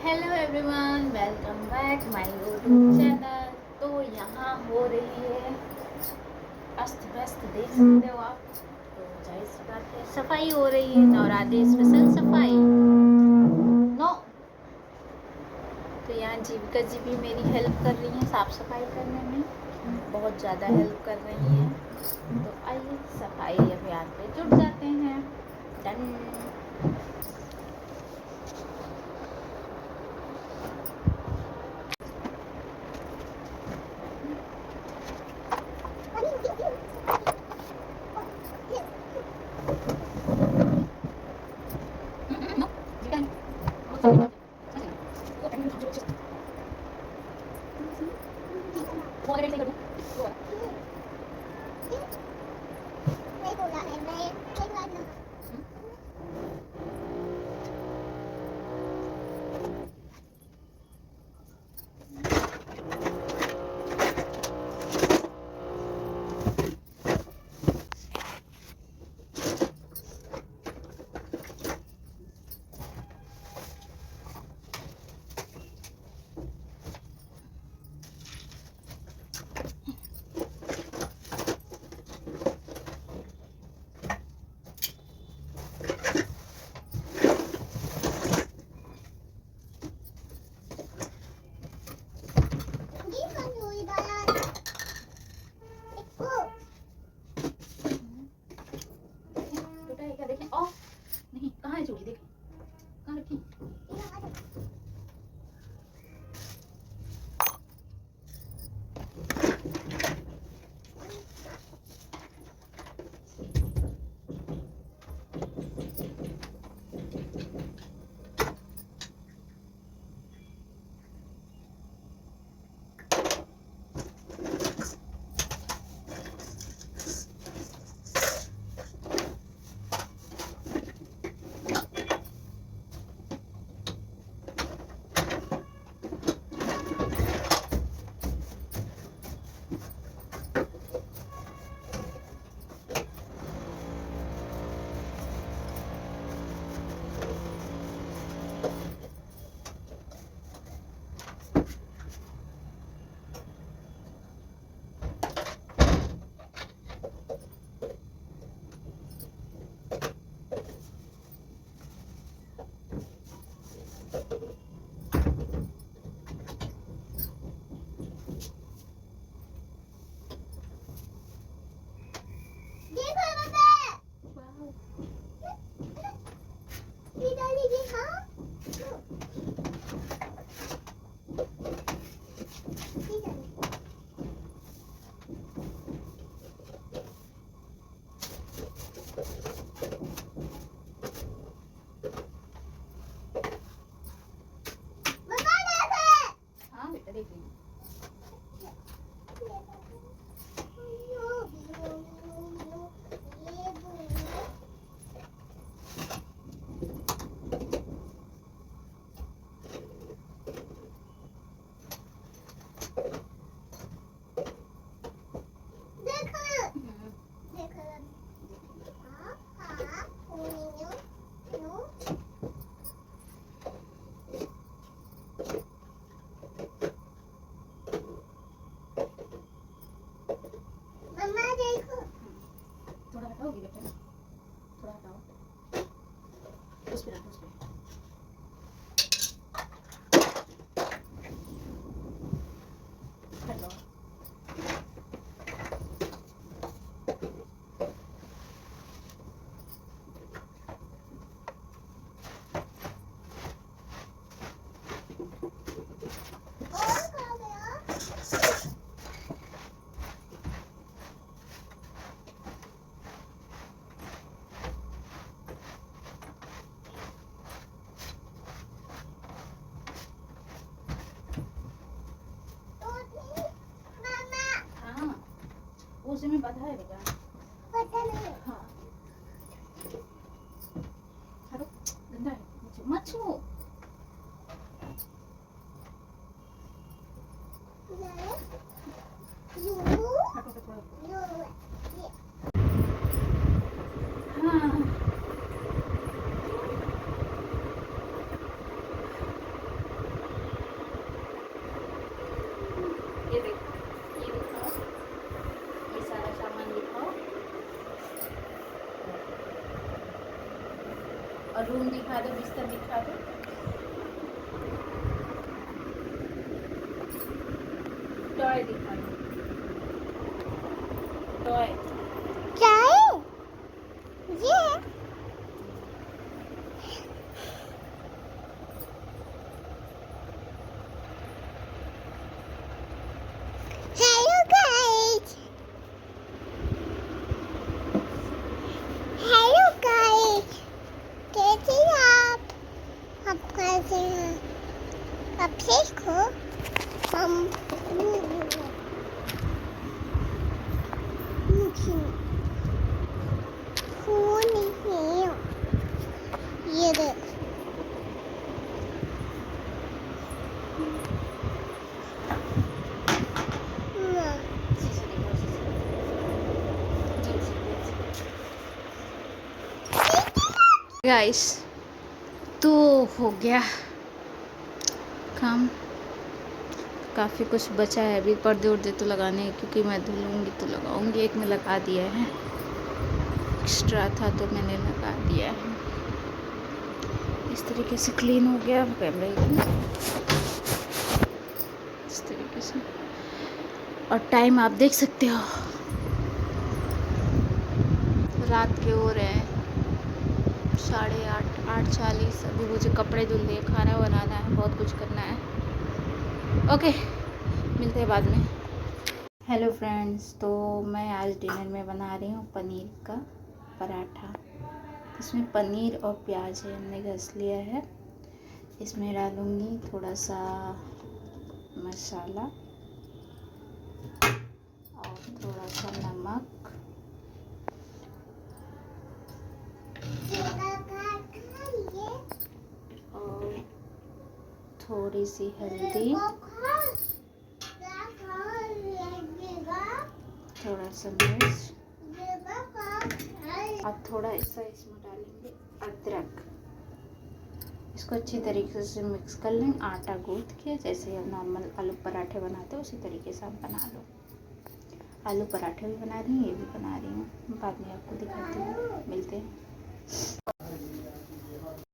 Hello everyone, welcome back my YouTube channel. तो यहाँ हो रही है अस्त व्यस्त, देख सकते हो आप। तो जाहिर सी बात है सफाई हो रही है, नवरात्रि स्पेशल सफाई। नो, तो यहाँ जीविका जी भी मेरी हेल्प कर रही हैं साफ सफाई करने में, बहुत ज़्यादा हेल्प कर रही हैं। तो आइए सफाई अभियान पे जुट जाते हैं। डन। नहीं, कहाँ है चूड़ी? देखें कहाँ रखी। हाँ बेटा, देख लीजिए। थोड़ा हटाओगी बेटा, थोड़ा हटाओ, उस पे रखो, उस पे हटाओ। हाँ, उसी में बाधा है बेटा। हाँ, हटो, गंदा है, मत छुओ। हटो तो थोड़ा। हाँ, और रूम दिखा दो, बिस्तर दिखा दो। टॉय दिखा दो, toy. Hello guys. Hello guys. कैसे हैं आप? आप कैसे हैं? आप ठीक हो? हम फोन नहीं ये देख। गाइस, तो हो गया काम, काफ़ी कुछ बचा है अभी। पर्दे उर्दे तो लगाने हैं, क्योंकि मैं धुलूँगी तो लगाऊंगी। एक में लगा दिया है, एक्स्ट्रा था तो मैंने लगा दिया है। इस तरीके से क्लीन हो गया कैमरे इस तरीके से। और टाइम आप देख सकते हो, रात के हो रहे हैं 8:30, 8:40। अभी मुझे कपड़े धुलने, खाना बनाना है, बहुत कुछ करना है। ओके, मिलते हैं बाद में। हेलो फ्रेंड्स, तो मैं आज डिनर में बना रही हूँ पनीर का पराठा। इसमें पनीर और प्याज है, हमने घस लिया है। इसमें डालूँगी थोड़ा सा मसाला और थोड़ा सा नमक और थोड़ी सी हल्दी, थोड़ा सा मिर्च, अब थोड़ा ऐसा इसमें डालेंगे अदरक। इसको अच्छी तरीके से मिक्स कर लें, आटा गूंथ के, जैसे हम नॉर्मल आलू पराठे बनाते हैं उसी तरीके से आप बना लो। आलू पराठे भी बना रही हूँ, ये भी बना रही हूँ, बाद में आपको दिखाती हूँ। मिलते हैं।